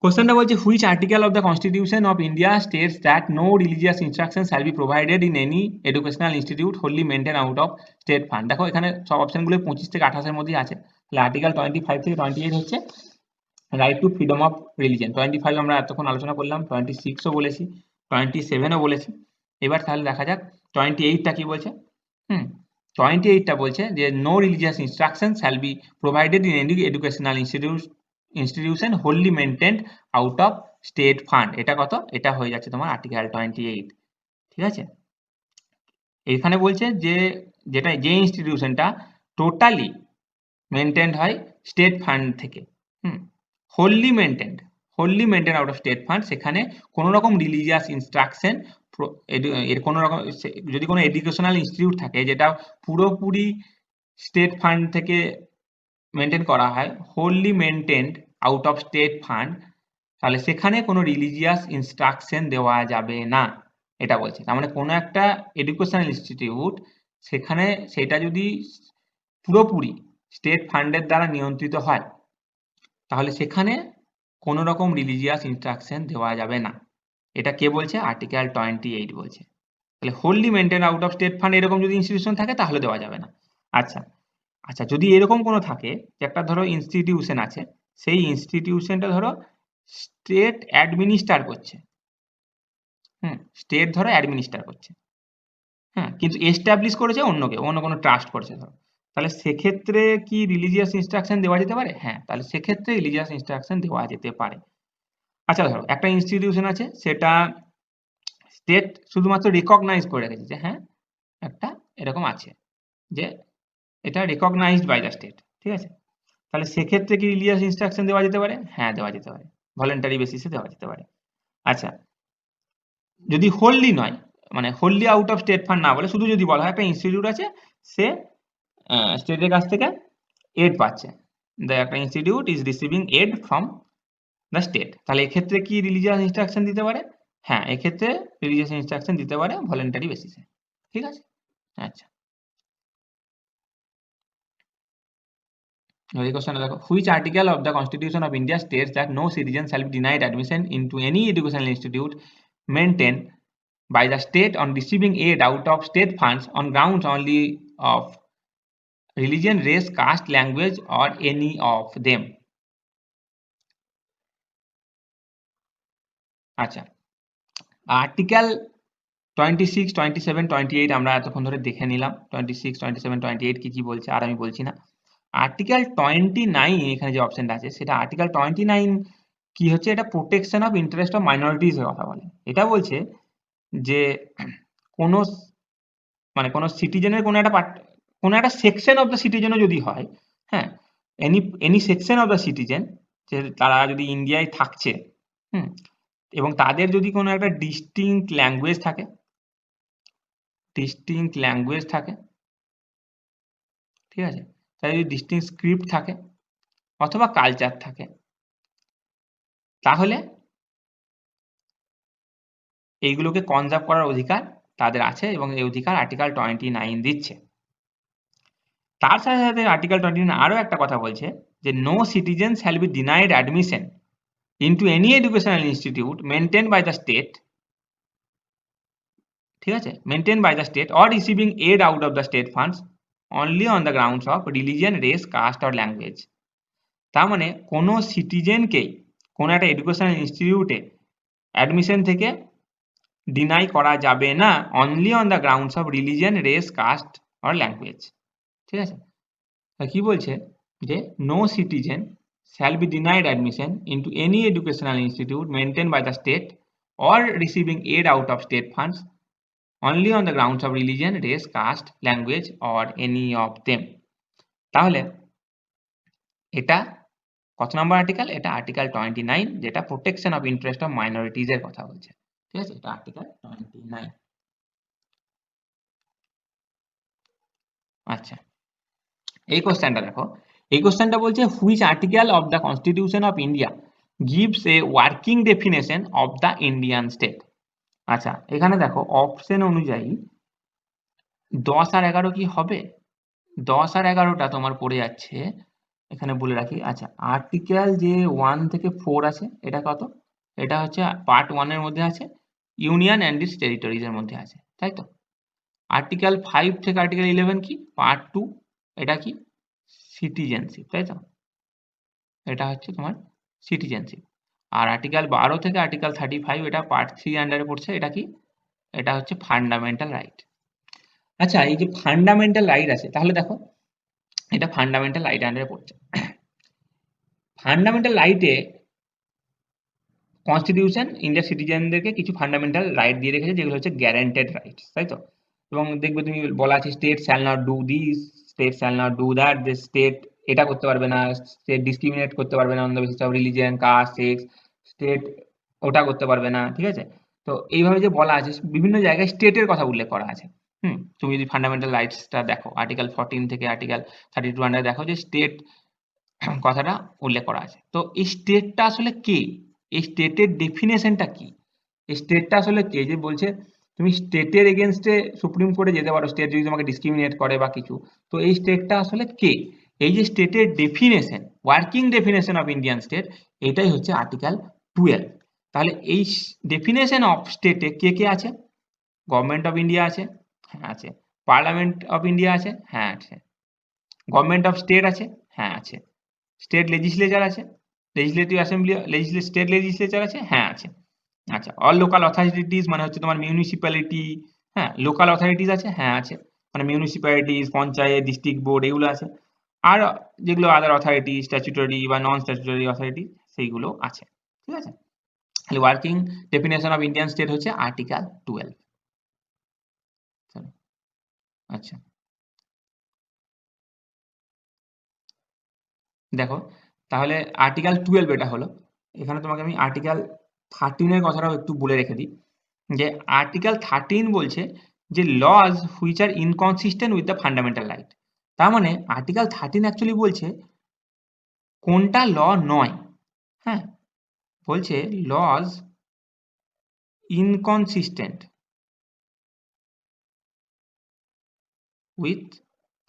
কোশ্চেনটা বলছে which article of the constitution of India states that no religious instruction shall be provided in any educational institute wholly maintain out of state fund. দেখো এখানে সব অপশনগুলো 25 থেকে 28 এর মধ্যেই আছে। তাহলে আর্টিকেল 25 থেকে 28 হচ্ছে right two freedom of religion. 25 আমরা এতক্ষণ আলোচনা করলাম, 26ও বলেছি, 27ও বলেছি। এবার তাহলে দেখা যাক 28টা কি বলছে। 28টা বলছে যে no religious instruction shall be provided in any educational institution wholly maintained out of state fund. এটা কত? এটা হয়ে যাচ্ছে তোমার আর্টিকেল 28। ঠিক আছে, এখানে বলছে যে যে ইনস্টিটিউশনটা টোটালি মেনটেন্ড হয় স্টেট ফান্ড থেকে, wholly maintain out of state fund, সেখানে কোনো রকম রিলিজিয়াস ইনস্ট্রাকশন এর কোনো রকম যদি কোনো এডুকেশনাল ইনস্টিটিউট থাকে যেটা পুরোপুরি স্টেট ফান্ড থেকে মেনটেন করা হয়, wholly maintained out of state fund, তাহলে সেখানে কোনো রিলিজিয়াস ইনস্ট্রাকশন দেওয়া যাবে না, এটা বলছে। তার মানে কোনো একটা এডুকেশনাল ইনস্টিটিউট সেখানে সেটা যদি পুরোপুরি স্টেট ফান্ডের দ্বারা নিয়ন্ত্রিত হয় তাহলে সেখানে কোনো রকম রিলিজিয়াস ইনস্ট্রাকশন দেওয়া যাবে না। এটা কে বলছে? আর্টিকেল 28 বলছে। তাহলে wholly maintain out of state fund এরকম যদি ইনস্টিটিউশন থাকে তাহলে দেওয়া যাবে না। আচ্ছা আচ্ছা, যদি এরকম কোনো থাকে যে একটা ধরো ইনস্টিটিউশন আছে, সেই ইনস্টিটিউশনটা ধরো স্টেট অ্যাডমিনিস্টার করছে, স্টেট ধরো অ্যাডমিনিস্টার করছে, কিন্তু এস্টাবলিশ করেছে অন্য কোনো ট্রাস্ট করেছে ধরো, তাহলে সেক্ষেত্রে কি রিলিজিয়াস ইনস্ট্রাকশন দেওয়া যেতে পারে? হ্যাঁ, তাহলে সেক্ষেত্রে রিলিজিয়াস ইনস্ট্রাকশন দেওয়া যেতে পারে। আচ্ছা ধরো একটা ইনস্টিটিউশন আছে, সেটা স্টেট শুধুমাত্র রিকগনাইজ করে রেখেছে যে হ্যাঁ একটা এরকম আছে, যে এটা রিকগনাইজড বাই দ্য স্টেট, ঠিক আছে, তাহলে সেক্ষেত্রে কি রিলিজিয়াস ইনস্ট্রাকশন দেওয়া যেতে পারে? হ্যাঁ, দেওয়া যেতে পারে, ভলেন্টারি বেসিসে দেওয়া যেতে পারে। আচ্ছা, যদি হোললি নয়, মানে wholly out of state fund না বলে শুধু যদি বলা হয় একটা ইনস্টিটিউট আছে, সে স্টেটের কাছ থেকে এড পাচ্ছে, একটা institute is receiving aid from the state, তাহলে এক্ষেত্রে কি রিলিজিয়াস ইনস্ট্রাকশন দিতে পারে? হ্যাঁ, এক্ষেত্রে রিলিজিয়াস ইনস্ট্রাকশন দিতে পারে ভলেন্টারি বেসিসে। ঠিক আছে, আচ্ছা এই কোশ্চেনটা দেখো, which article of the constitution of India states that no citizen shall be denied admission into any educational institute maintain by the state on receiving aid out of state funds on grounds only of religion, race, caste, language or any of them? আচ্ছা, article 26, 27, 28 আমরা এতক্ষণ ধরে দেখে নিলাম। 26, 27, 28 কি বলছে আর আমি বলছি না। আর্টিকেল 29 এখানে যে অপশনটা আছে সেটা আর্টিকেল 29 কি হচ্ছে? এটা protection of interest of minorities এর কথা বলে। এটা বলছে যে কোনো মানে কোনো সিটিজেনের কোনো একটা সেকশন অফ দ্য সিটিজেনও যদি হয়, হ্যাঁ, any section of the citizen, যে তারা যদি ইন্ডিয়ায় থাকছে, এবং তাদের যদি কোনো একটা ডিস্টিংক্ট ল্যাঙ্গুয়েজ থাকে, ঠিক আছে, তাদের যদি ডিস্টিংক্ট স্ক্রিপ্ট থাকে অথবা কালচার থাকে, তাহলে এইগুলোকে কনজার্ভ করার অধিকার তাদের আছে এবং এই অধিকার আর্টিকেল 29 দিচ্ছে। তার সাথে সাথে আর্টিকেল 29 আরো একটা কথা বলছে যে no citizen shall be denied admission into any educational institute maintained by the state, ঠিক আছে, maintained by the state or receiving aid out of the state funds only on the grounds of religion, race, caste or language। তার মানে কোনো সিটিজেনকেই কোনো একটা educational ইনস্টিটিউটে admission থেকে deny করা যাবে না only on the grounds of religion, race, caste or language. ঠিক আছে, কি বলছে যে no citizen shall be denied admission into any educational institute maintained by the state or receiving aid out of state funds only on the grounds of religion, race, caste, language or any of them। তাহলে এটা কত নম্বর article? এটা article 29, যেটা protection of interest of minorities এর কথা বলছে। ঠিক আছে, এটা আর্টিকেল 29। আচ্ছা, এই কোশ্চেনটা দেখো, এই কোশ্চেনটা বলছে which article of the constitution of India gives a working definition of the Indian state। আচ্ছা, এখানে দেখো অপশন অনুযায়ী 10 আর 11 কি হবে? 10 আর 11টা তোমার পড়ে যাচ্ছে এখানে বলে রাখি। আচ্ছা, আর্টিকেল যে 1 থেকে 4 আছে এটা কত? এটা হচ্ছে পার্ট 1 এর মধ্যে আছে, ইউনিয়ন অ্যান্ড ইটস টেরিটরিজ এর মধ্যে আছে, তাই তো? আর্টিকেল 5 থেকে আর্টিকেল 11 কি? পার্ট 2, এটা কি? সিটিজেনশিপ, তাই তো? এটা হচ্ছে তোমার সিটিজেনশিপ। আর আর্টিকেল 12 থেকে আর্টিকেল 35 এটা পার্ট 3 আন্ডারে পড়ছে, এটা কি? এটা হচ্ছে ফান্ডামেন্টাল রাইট। আচ্ছা, এই যে ফান্ডামেন্টাল রাইট আছে, তাহলে দেখো এটা ফান্ডামেন্টাল রাইট আন্ডারে পড়ছে। ফান্ডামেন্টাল রাইটে কনস্টিটিউশন ইন্ডিয়ার সিটিজেনদেরকে কিছু ফান্ডামেন্টাল রাইট দিয়ে রেখেছে, যেগুলো হচ্ছে গ্যারান্টেড রাইটস, তাই তো? এবং দেখবে তুমি বলা আছে state shall not do this, state shall not do that, যে স্টেট এটা করতে পারবে না, স্টেট ডিসক্রিমিনেট করতে পারবে না on the basis of religion, caste, sex, state ওটা করতে পারবে না, ঠিক আছে? তো এইভাবে যে বলা আছে, বিভিন্ন জায়গায় স্টেটের কথা উল্লেখ করা আছে। তুমি যদি ফান্ডামেন্টাল রাইটসটা দেখো, আর্টিকেল 14 থেকে আর্টিকেল 32 আন্ডারে দেখো যে স্টেট কথাটা উল্লেখ করা আছে। তো এই স্টেটটা আসলে কে? এই স্টেটের ডেফিনেশনটা কি? এই স্টেটটা আসলে কে? যে বলছে তুমি স্টেটের এগেনস্টে সুপ্রিম কোর্টে যেতে পারো, স্টেট যদি তোমাকে ডিসক্রিমিনেট করে বা কিছু। তো এই স্টেটটা আসলে কে? এই যে স্টেটের definition, working definition of Indian state, এটাই হচ্ছে আর্টিকেল 12। তাহলে এই ডেফিনেশন অফ স্টেটে কে কে আছে? গভর্নমেন্ট অফ ইন্ডিয়া আছে, হ্যাঁ আছে। পার্লামেন্ট অফ ইন্ডিয়া আছে, হ্যাঁ আছে। গভর্নমেন্ট অফ স্টেট আছে, হ্যাঁ আছে। স্টেট লেজিসলেচার আছে, লেজিসলেটিভ অ্যাসেম্বলি, স্টেট লেজিসলেচার আছে, হ্যাঁ আছে। আচ্ছা, অল লোকাল অথরিটিস মানে হচ্ছে তোমার মিউনিসিপ্যালিটি, হ্যাঁ। লোকাল অথরিটিস আছে, হ্যাঁ আছে। মানে মিউনিসিপ্যালিটিস, পঞ্চায়েত, ডিস্ট্রিক্ট বোর্ড, এগুলো আছে। আর যেগুলো আদার অথরিটি, স্ট্যাচুটরি বা নন স্ট্যাচুটরি অথরিটি, সেইগুলো আছে, ঠিক আছে? তাহলে working definition of Indian state হচ্ছে আর্টিকেল 12। আচ্ছা, দেখো তাহলে আর্টিকেল 12 এটা হলো। এখানে তোমাকে আমি আর্টিকেল 13 এর কথাটাও একটু বলে রেখে দিই, যে আর্টিকেল 13 বলছে যে laws which are inconsistent with the fundamental right. তার মানে আর্টিকেল 13 অ্যাকচুয়ালি বলছে কোনটা ল নয়। হ্যাঁ, বলছে laws inconsistent with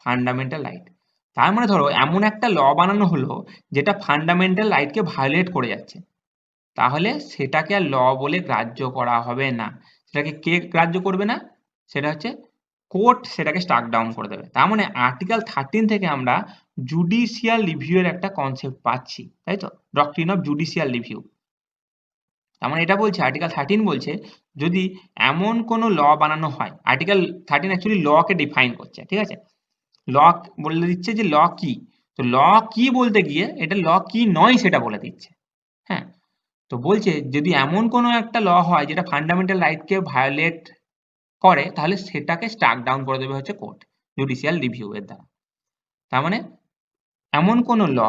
fundamental right. তার মানে ধরো এমন একটা ল বানানো হলো যেটা ফান্ডামেন্টাল রাইটকে ভায়োলেট করে যাচ্ছে, তাহলে সেটাকে আর ল বলে গ্রাহ্য করা হবে না। সেটাকে কে গ্রাহ্য করবে না? সেটা হচ্ছে কোর্ট, সেটাকে স্ট্রাক ডাউন করে দেবে। তার মানে আর্টিকেল 13 থেকে আমরা জুডিশিয়াল রিভিউ এর একটা কনসেপ্ট পাচ্ছি, তাই তো? Doctrine of judicial review. তার মানে এটা বলছে, আর্টিকেল 13 বলছে যদি এমন কোনো ল বানানো হয়, আর্টিকেল 13 অ্যাকচুয়ালি ল কে ডিফাইন করছে, ঠিক আছে? ল বলে দিচ্ছে যে ল কি। তো ল কি বলতে গিয়ে এটা ল কি নয় সেটা বলে দিচ্ছে। হ্যাঁ, তো বলছে যদি এমন কোনো একটা ল হয় যেটা ফান্ডামেন্টাল রাইটকে ভায়োলেট করে, তাহলে সেটাকে স্ট্রাক ডাউন করে দেবে হচ্ছে কোর্ট, জুডিশিয়াল রিভিউ এর দ্বারা। তার মানে এমন কোনো ল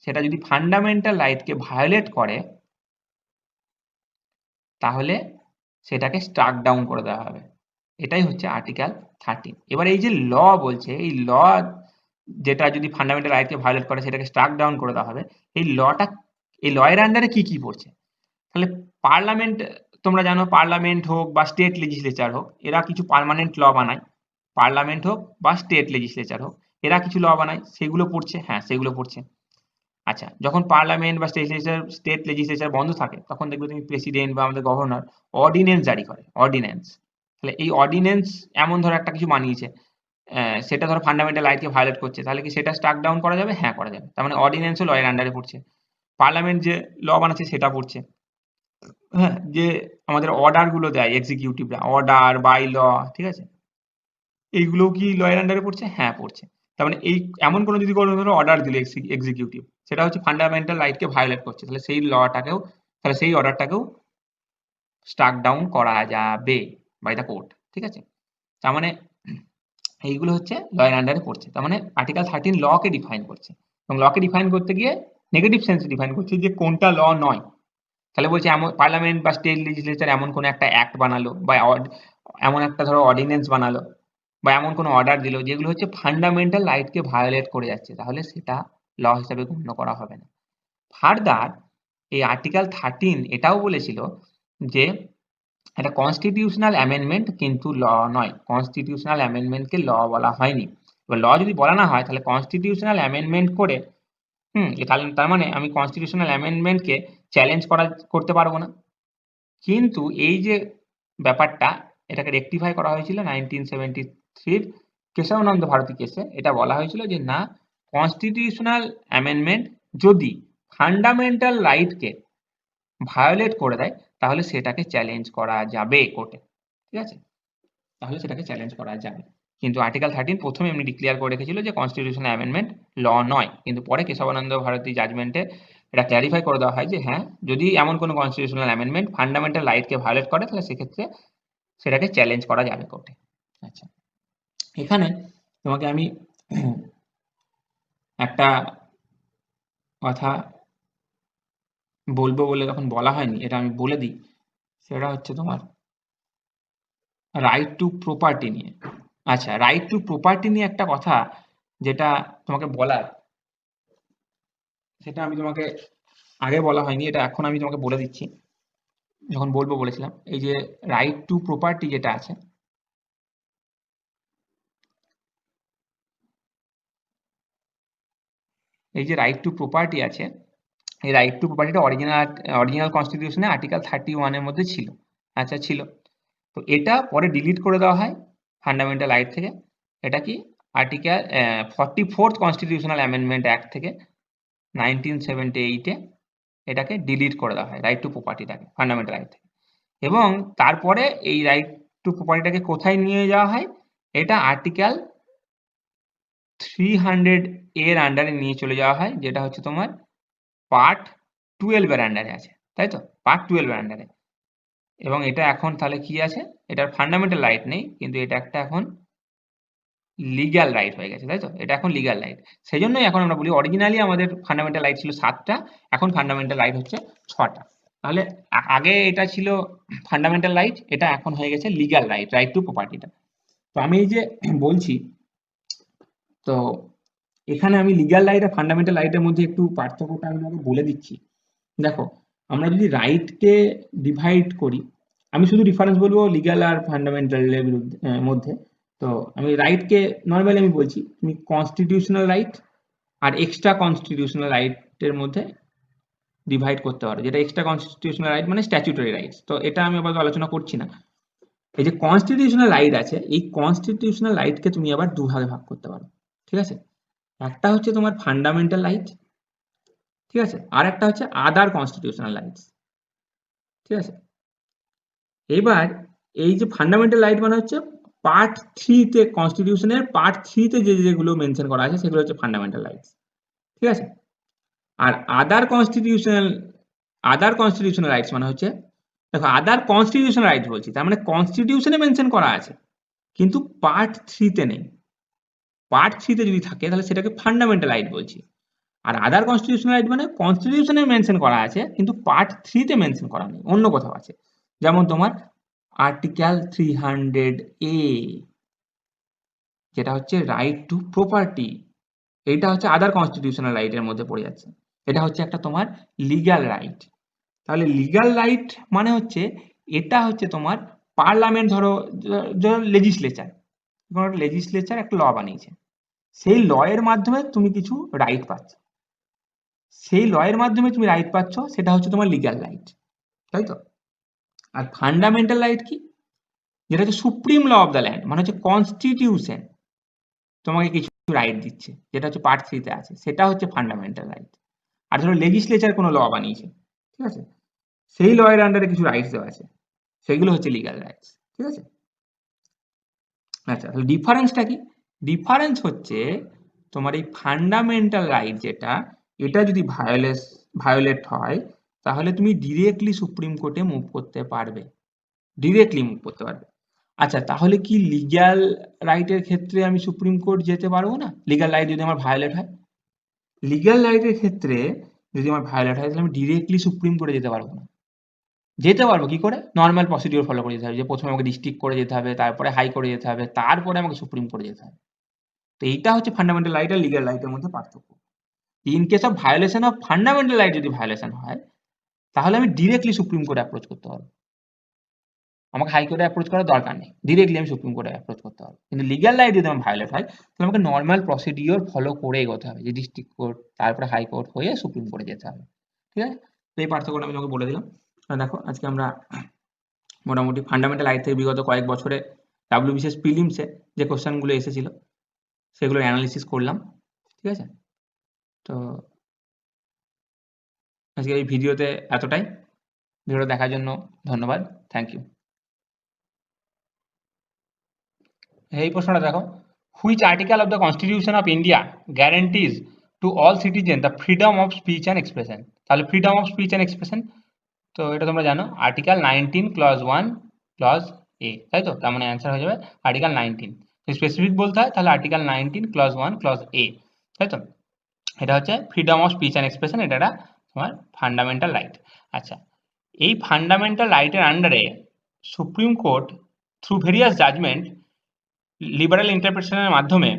সেটা যদি ফান্ডামেন্টাল রাইটকে ভায়োলেট করে, তাহলে সেটাকে স্ট্রাক ডাউন করে দেওয়া হবে। এটাই হচ্ছে আর্টিকেল 13। এবার এই যে ল বলছে, এই ল যেটা যদি ফান্ডামেন্টাল রাইটকে ভায়োলেট করে সেটাকে স্ট্রাক ডাউন করে দেওয়া হবে, এই লটা, এই ল এর আন্ডারে কি কি পড়ছে? তাহলে পার্লামেন্ট, তোমরা জানো পার্লামেন্ট হোক বা স্টেট লেজিসলেচার হোক, এরা কিছু পার্মানেন্ট ল বানায়। পার্লামেন্ট হোক বা স্টেট লেজিসলেচার হোক, এরা কিছু ল বানায়, সেগুলো পড়ছে, হ্যাঁ সেগুলো পড়ছে। আচ্ছা, যখন পার্লামেন্ট বা স্টেট লেজিসলেচার বন্ধ থাকে, তখন দেখবে তুমি প্রেসিডেন্ট বা আমাদের গভর্নর অর্ডিন্যান্স জারি করে, অর্ডিন্যান্স। তাহলে এই অর্ডিন্যান্স এমন ধরো একটা কিছু বানিয়েছে, সেটা ধরো ফান্ডামেন্টাল রাইটকে ভায়োলেট করছে, তাহলে কি সেটা স্ট্রাক ডাউন করা যাবে? হ্যাঁ করা যাবে। তার মানে অর্ডিন্যান্সও ল এর আন্ডারে পড়ছে। পার্লামেন্ট যে ল বানাচ্ছে সেটা পড়ছে। হ্যাঁ, যে আমাদের অর্ডার গুলো দেয় এক্সিকিউটিভরা, অর্ডার, বাই ল, ঠিক আছে? এইগুলোও কি ল এর আন্ডারে পড়ছে? হ্যাঁ পড়ছে। তার মানে এই এমন কোনো যদি কোনো ধরো অর্ডার দিল এক্সিকিউটিভ, সেটা হচ্ছে ফান্ডামেন্টাল রাইটকে ভায়োলেট করছে, তাহলে সেই লটাকেও, তাহলে সেই অর্ডারটাকেও স্ট্রাক ডাউন করা যাবে বাই দ্য কোর্ট, ঠিক আছে? তার মানে এইগুলো হচ্ছে ল এর আন্ডারে পড়ছে। তার মানে আর্টিকেল 13 ল কে ডিফাইন করছে, এবং ল কে ডিফাইন করতে গিয়ে নেগেটিভ সেন্সে ডিফাইন করছে যে কোনটা ল নয়। তাহলে বলছে এমন পার্লামেন্ট বা স্টেট লেজিসলেচার এমন কোনো একটা অ্যাক্ট বানালো বা এমন একটা ধরো অর্ডিন্যান্স বানালো বা এমন কোনো অর্ডার দিল যেগুলো হচ্ছে ফান্ডামেন্টাল রাইটকে ভায়োলেট করে যাচ্ছে, তাহলে সেটা ল হিসাবে গণ্য করা হবে না। ফার্দার এই আর্টিকেল 13 এটাও বলেছিল যে এটা কনস্টিটিউশনাল অ্যামেন্ডমেন্ট কিন্তু ল নয়, কনস্টিটিউশনাল অ্যামেন্ডমেন্টকে ল বলা হয়নি। এবার ল যদি বলা না হয় তাহলে কনস্টিটিউশনাল অ্যামেন্ডমেন্ট করে তার মানে আমি কনস্টিটিউশনাল অ্যামেন্ডমেন্টকে চ্যালেঞ্জ করতে পারবো না। কিন্তু এই যে ব্যাপারটা, এটাকে রেকটিফাই করা হয়েছিল 1973 কেশবানন্দ ভারতী কেসে। এটা বলা হয়েছিল যে না, কনস্টিটিউশনাল অ্যামেন্ডমেন্ট যদি ফান্ডামেন্টাল রাইটকে ভায়োলেট করে দেয় তাহলে সেটাকে চ্যালেঞ্জ করা যাবে কোর্টে, ঠিক আছে? তাহলে সেটাকে চ্যালেঞ্জ করা যাবে। কিন্তু আর্টিকেল 13 প্রথমে এমনি ডিক্লেয়ার করে রেখেছিল যে কনস্টিটিউশনাল অ্যামেন্ডমেন্ট ল নয়, কিন্তু পরে কেশবানন্দ ভারতী জাজমেন্টে এটা ক্ল্যারিফাই করে দেওয়া হয় যে হ্যাঁ, যদি এমন কোনো কনস্টিটিউশনাল অ্যামেন্ডমেন্ট ফান্ডামেন্টাল রাইটকে ভায়োলেট করে তাহলে সেক্ষেত্রে সেটাকে চ্যালেঞ্জ করা যাবে কোর্টে। আচ্ছা, এখানে তোমাকে আমি একটা কথা বলবো বলে তখন বলা হয়নি, এটা আমি বলে দিই। সেটা হচ্ছে তোমার রাইট টু প্রপার্টি নিয়ে। আচ্ছা, রাইট টু প্রপার্টি নিয়ে একটা কথা যেটা তোমাকে বলার, সেটা আমি তোমাকে আগে বলা হয়নি, এটা এখন আমি তোমাকে বলে দিচ্ছি। যখন বলবো বলেছিলাম, এই যে রাইট টু প্রপার্টি যেটা আছে, এই যে রাইট টু প্রপার্টি আছে, এই রাইট টু প্রপার্টিটা অরিজিনাল কনস্টিটিউশনে আর্টিকেল 31 এর মধ্যে ছিল। আচ্ছা, ছিল। তো এটা পরে ডিলিট করে দেওয়া হয় ফান্ডামেন্টাল রাইট থেকে। এটা কি article 44th constitutional amendment act থেকে 1978-এ এটাকে ডিলিট করে দেওয়া হয়, রাইট টু প্রপার্টিটাকে ফান্ডামেন্টাল রাইট থেকে। এবং তারপরে এই রাইট টু প্রপার্টিটাকে কোথায় নিয়ে যাওয়া হয়? এটা আর্টিকেল 300 এর আন্ডারে নিয়ে চলে যাওয়া হয়, যেটা হচ্ছে তোমার পার্ট 12 এর আন্ডারে আছে, তাই তো? পার্ট 12 এর আন্ডারে। এবং এটা এখন তাহলে কি আছে? এটার ফান্ডামেন্টাল রাইট নেই, কিন্তু এটা একটা এখন লিগ্যাল রাইট হয়ে গেছে, তাই তো? এটা এখন লিগ্যাল রাইট। সেই জন্যই এখন আমরা বলি অরিজিনালি আমাদের ফান্ডামেন্টাল রাইট ছিল 7টা, এখন ফান্ডামেন্টাল রাইট হচ্ছে 6টা। তাহলে আগে এটা ছিল ফান্ডামেন্টাল রাইট, এটা এখন হয়ে গেছে লিগ্যাল রাইট, রাইট টু প্রপার্টিটা। তো আমি এই যে বলছি, তো এখানে আমি লিগ্যাল রাইট আর ফান্ডামেন্টাল রাইটের মধ্যে একটু পার্থক্যটা আমি তোমাকে বলে দিচ্ছি। দেখো, আমরা যদি রাইটকে ডিভাইড করি, আমি শুধু ডিফারেন্স বলবো লিগ্যাল আর ফান্ডামেন্টালের মধ্যে। তো আমি রাইটকে নর্মালি আমি বলছি, তুমি কনস্টিটিউশনাল রাইট আর এক্সট্রা কনস্টিটিউশনাল রাইটের মধ্যে ডিভাইড করতে পারো, যেটা এক্সট্রা কনস্টিটিউশনাল রাইট মানে স্ট্যাচুটরি রাইটস। তো এটা আমি আবার আলোচনা করছি না। এই যে কনস্টিটিউশনাল রাইট আছে, এই কনস্টিটিউশনাল রাইটকে তুমি আবার দুভাগে ভাগ করতে পারো, ঠিক আছে? একটা হচ্ছে তোমার ফান্ডামেন্টাল রাইট, ঠিক আছে, আর একটা হচ্ছে আদার কনস্টিটিউশনাল রাইটস, ঠিক আছে? এবার এই যে ফান্ডামেন্টাল রাইট মানে হচ্ছে পার্ট 3-তে, কনস্টিটিউশনের পার্ট 3-তে যেগুলো মেনশন করা আছে সেগুলো হচ্ছে ফান্ডামেন্টাল রাইটস, ঠিক আছে? আর আদার কনস্টিটিউশনাল রাইটস মানে হচ্ছে, দেখো আদার কনস্টিটিউশনাল রাইটস বলছি, তার মানে কনস্টিটিউশনে মেনশন করা আছে কিন্তু পার্ট 3-তে নেই। পার্ট 3-তে যদি থাকে তাহলে সেটাকে ফান্ডামেন্টাল রাইট বলছি। আর আদার কনস্টিটিউশনাল রাইট মানে কনস্টিটিউশনে মেনশন করা আছে কিন্তু পার্ট 3-তে মেনশন করা নেই, অন্য কোথাও আছে। যেমন তোমার আর্টিকেল 300A, যেটা হচ্ছে রাইট টু প্রপার্টি, এটা হচ্ছে আদার কনস্টিটিউশনাল রাইটের মধ্যে পড়ে যাচ্ছে। এটা হচ্ছে একটা তোমার লিগ্যাল রাইট। তাহলে লিগ্যাল রাইট মানে হচ্ছে, এটা হচ্ছে তোমার পার্লামেন্ট, ধরো লেজিসলেচার একটা ল বানিয়েছে, সেই ল এর মাধ্যমে তুমি কিছু রাইট পাচ্ছ, সেই ল এর মাধ্যমে তুমি রাইট পাচ্ছ, সেটা হচ্ছে তোমার লিগ্যাল রাইট, তাই তো? আর ফান্ডামেন্টাল রাইট কি? যেটা হচ্ছে supreme law of the land, মানে হচ্ছে কনস্টিটিউশন তোমাকে কিছু রাইট দিচ্ছে, যেটা হচ্ছে পার্ট 3-তে আছে, সেটা হচ্ছে ফান্ডামেন্টাল রাইট। আর ধরো লেজিসলেচার কোনো ল বানিয়েছে, ঠিক আছে, সেই ল এর আন্ডারে কিছু রাইটস দেওয়া আছে, সেগুলো হচ্ছে লিগ্যাল রাইটস, ঠিক আছে? আচ্ছা, তাহলে ডিফারেন্সটা কি? ডিফারেন্স হচ্ছে তোমার এই ফান্ডামেন্টাল রাইট যেটা, এটা যদি ভায়োলেট হয় তাহলে তুমি ডিরেক্টলি সুপ্রিম কোর্টে মুভ করতে পারবে, ডিরেক্টলি মুভ করতে পারবে। আচ্ছা, তাহলে কি লিগ্যাল রাইটের ক্ষেত্রে আমি সুপ্রিম কোর্ট যেতে পারবো না? লিগ্যাল রাইট যদি আমার ভায়োলেট হয়, লিগ্যাল রাইটের ক্ষেত্রে যদি আমার ভায়োলেট হয় তাহলে আমি ডিরেক্টলি সুপ্রিম কোর্টে যেতে পারবো না। যেতে পারবো কি করে? নর্মাল প্রসিডিওর ফলো করে যেতে হবে, যে প্রথমে আমাকে ডিস্ট্রিক্ট কোর্টে যেতে হবে, তারপরে হাই কোর্টে যেতে হবে, তারপরে আমাকে সুপ্রিম কোর্টে যেতে হবে। তো এইটা হচ্ছে ফান্ডামেন্টাল রাইট আর লিগ্যাল রাইটের মধ্যে পার্থক্য। In case of violation of fundamental right যদি ভায়োলেশন হয় তাহলে আমি ডিরেক্টলি সুপ্রিম কোর্টে অ্যাপ্রোচ করতে পারবো। আমাকে হাইকোর্টে অ্যাপ্রোচ করার দরকার নেই, ডিরেক্টলি আমি সুপ্রিম কোর্টে অ্যাপ্রোচ করতে হবে। কিন্তু লিগ্যাল রাইট যদি আমার ভায়োলেট হয় তাহলে আমাকে নর্মাল প্রসিডিওর ফলো করে এগোতে হবে, যে ডিস্ট্রিক্ট কোর্ট, তারপরে হাইকোর্ট হয়ে সুপ্রিম কোর্টে যেতে হবে। ঠিক আছে, তো এই পার্থক্যটা আমি তোমাকে বলে দিলাম। দেখো আজকে আমরা মোটামুটি ফান্ডামেন্টাল রাইট থেকে বিগত কয়েক বছরে WBCS প্রিলিমসে যে কোশ্চেনগুলো এসেছিল সেগুলোর অ্যানালিসিস করলাম। ঠিক আছে, তো আজকে এই ভিডিওতে এতটাই। ভিডিওটা দেখার জন্য ধন্যবাদ, থ্যাংক ইউ। এই প্রশ্নটা দেখো, which article of the constitution of India guarantees to all citizen the freedom of speech and expression? তাহলে freedom of speech and expression, তো এটা তোমরা জানো আর্টিকেল 19 ক্লজ 1 ক্লজ এ, তাই তো? তার মানে অ্যান্সার হয়ে যাবে আর্টিকেল 19। স্পেসিফিক বলতে হয় তাহলে আর্টিকেল 19 ক্লজ 1 ক্লজ এ, তাই তো? এটা হচ্ছে freedom of speech and expression, এটা তোমার ফান্ডামেন্টাল রাইট। আচ্ছা, এই ফান্ডামেন্টাল রাইটের আন্ডারে supreme court through various judgement, liberal ইন্টারপ্রিটেশনের মাধ্যমে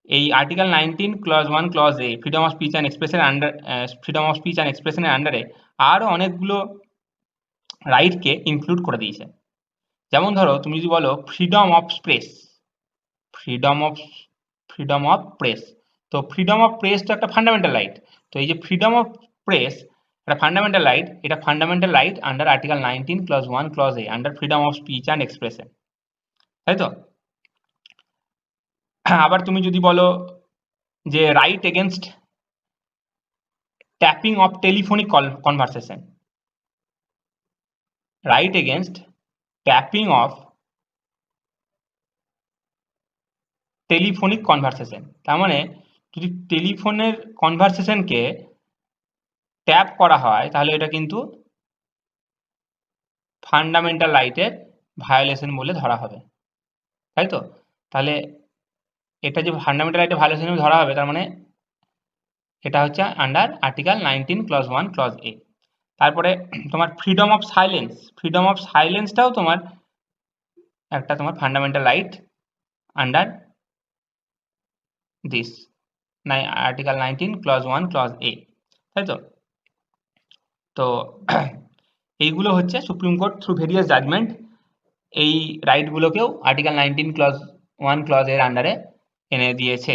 এই article 19 clause 1 clause a freedom of speech and এক্সপ্রেশনের ফ্রিডম অফ স্পিচ অ্যান্ড এক্সপ্রেশনের আন্ডারে আরও অনেকগুলো রাইটকে ইনক্লুড করে দিয়েছে। যেমন ধরো তুমি যদি বলো freedom of press, freedom of press, তো ফ্রিডম অফ প্রেস তো একটা ফান্ডামেন্টাল রাইট। তো এই যে ফ্রিডম অফ প্রেস একটা ফান্ডামেন্টাল রাইট, এটা fundamental right under article 19 clause 1 clause A under freedom of speech and expression, তাই তো? আবার তুমি যদি বলো যে right against tapping of telephonic conversation, right against tapping of telephonic conversation, তার মানে যদি টেলিফোনের কনভারসেশনকে ট্যাপ করা হয় তাহলে এটা কিন্তু ফান্ডামেন্টাল রাইটের ভায়োলেশন বলে ধরা হবে, তাই তো? তাহলে এটা যে ফান্ডামেন্টাল রাইটের ভায়োলেশন ধরা হবে, তার মানে এটা হচ্ছে under article 19 clause 1 clause a. তারপরে তোমার freedom of silence, freedom of সাইলেন্সটাও তোমার একটা তোমার fundamental right under this article 19 clause 1 clause a, তাই তো? তো এইগুলো হচ্ছে supreme court through various judgement এই রাইটগুলোকেও আর্টিকেল 19 ক্লজ 1 ক্লজ এর আন্ডারে এনে দিয়েছে।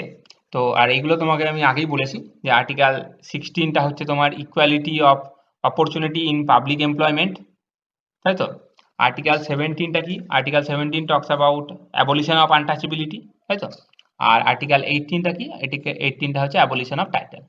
তো আর এইগুলো তোমাকে আমি আগেই বলেছি যে আর্টিকেল 16টা হচ্ছে তোমার equality of opportunity in public employment, তাই তো? আর্টিকেল 17টা কি? Article 17 talks about abolition of untouchability, তাই তো? আর আর্টিকেল 18টা কি? 18টা হচ্ছে অ্যাবলিশন অফ টাইটেল।